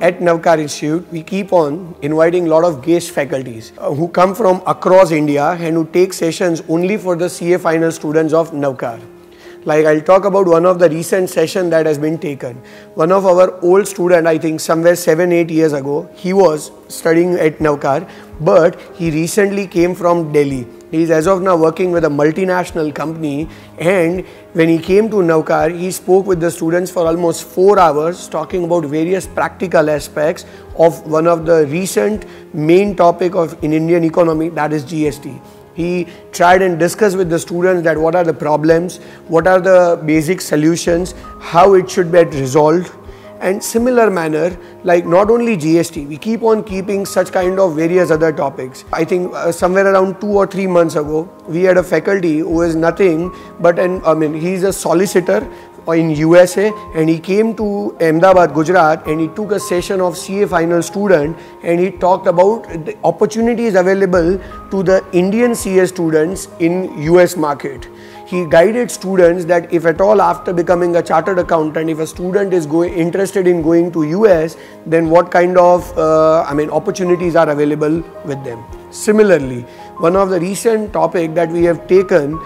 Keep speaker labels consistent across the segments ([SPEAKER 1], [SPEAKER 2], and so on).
[SPEAKER 1] At Navkar Institute, we keep on inviting a lot of guest faculties who come from across India and who take sessions only for the CA final students of Navkar. Like I'll talk about one of the recent session that has been taken. One of our old student, I think somewhere 7-8 years ago, he was studying at Navkar, but he recently came from Delhi. He is as of now working with a multinational company, and when he came to Navkar, he spoke with the students for almost 4 hours talking about various practical aspects of one of the recent main topic in Indian economy, that is GST. He tried and discussed with the students that what are the problems, what are the basic solutions, how it should be resolved. And similar manner, like not only GST, we keep on keeping such kind of various other topics. I think somewhere around 2 or 3 months ago, we had a faculty who is nothing but he's a solicitor in USA, and he came to Ahmedabad, Gujarat, and he took a session of CA final student, and he talked about the opportunities available to the Indian CA students in US market. He guided students that if at all after becoming a chartered accountant, if a student is interested in going to US, then what kind of opportunities are available with them. Similarly, one of the recent topic that we have taken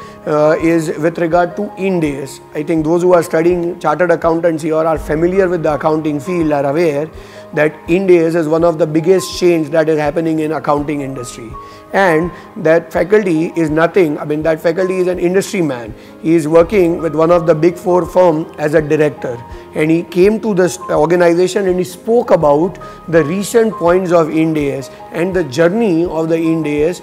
[SPEAKER 1] is with regard to Ind AS. I think those who are studying chartered accountancy or are familiar with the accounting field are aware that Ind AS is one of the biggest change that is happening in accounting industry. And that faculty is nothing, that faculty is an industry man. He is working with one of the big 4 firm as a director, and he came to this organization and he spoke about the recent points of Ind AS and the journey of the Ind AS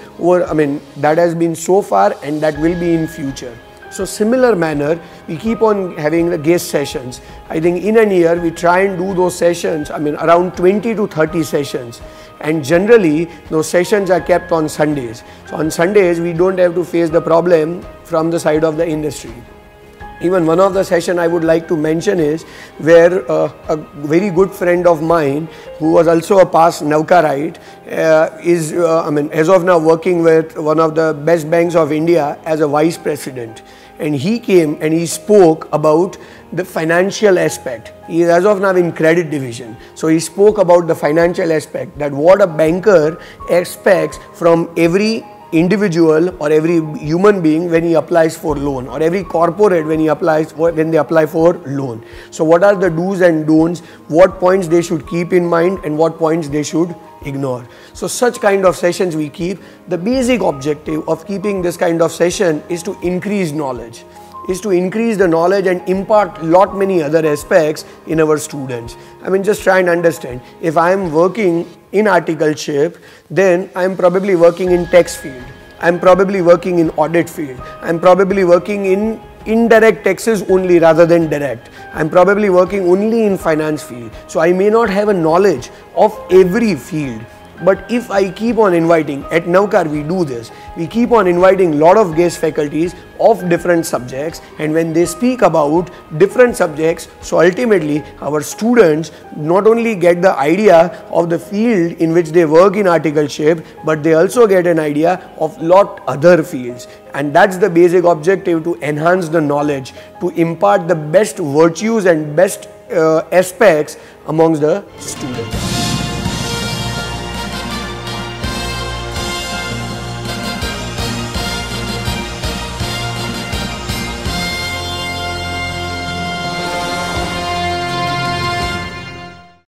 [SPEAKER 1] that has been so far and that will be in future. So similar manner, we keep on having the guest sessions. I think in a year we try and do those sessions, around 20 to 30 sessions. And generally, those sessions are kept on Sundays. So on Sundays, we don't have to face the problem from the side of the industry. Even one of the session I would like to mention is where a very good friend of mine who was also a past Navkarite is as of now working with one of the best banks of India as a vice president. And he came and he spoke about the financial aspect. He is as of now in credit division. So he spoke about the financial aspect, that what a banker expects from every individual or every human being when he applies for loan, or every corporate when they apply for loan. So what are the do's and don'ts, what points they should keep in mind and what points they should ignore. So such kind of sessions we keep. The basic objective of keeping this kind of session is to increase knowledge, is to increase the knowledge and impart lot many other aspects in our students. Just try and understand, if I am working in articleship, then I am probably working in tax field, I am probably working in audit field, I am probably working in indirect taxes only rather than direct, I am probably working only in finance field. So I may not have a knowledge of every field. But if I keep on inviting, at Navkar we do this, we keep on inviting lot of guest faculties of different subjects, and when they speak about different subjects, so ultimately our students not only get the idea of the field in which they work in articleship, but they also get an idea of lot other fields. And that's the basic objective, to enhance the knowledge, to impart the best virtues and best aspects amongst the students.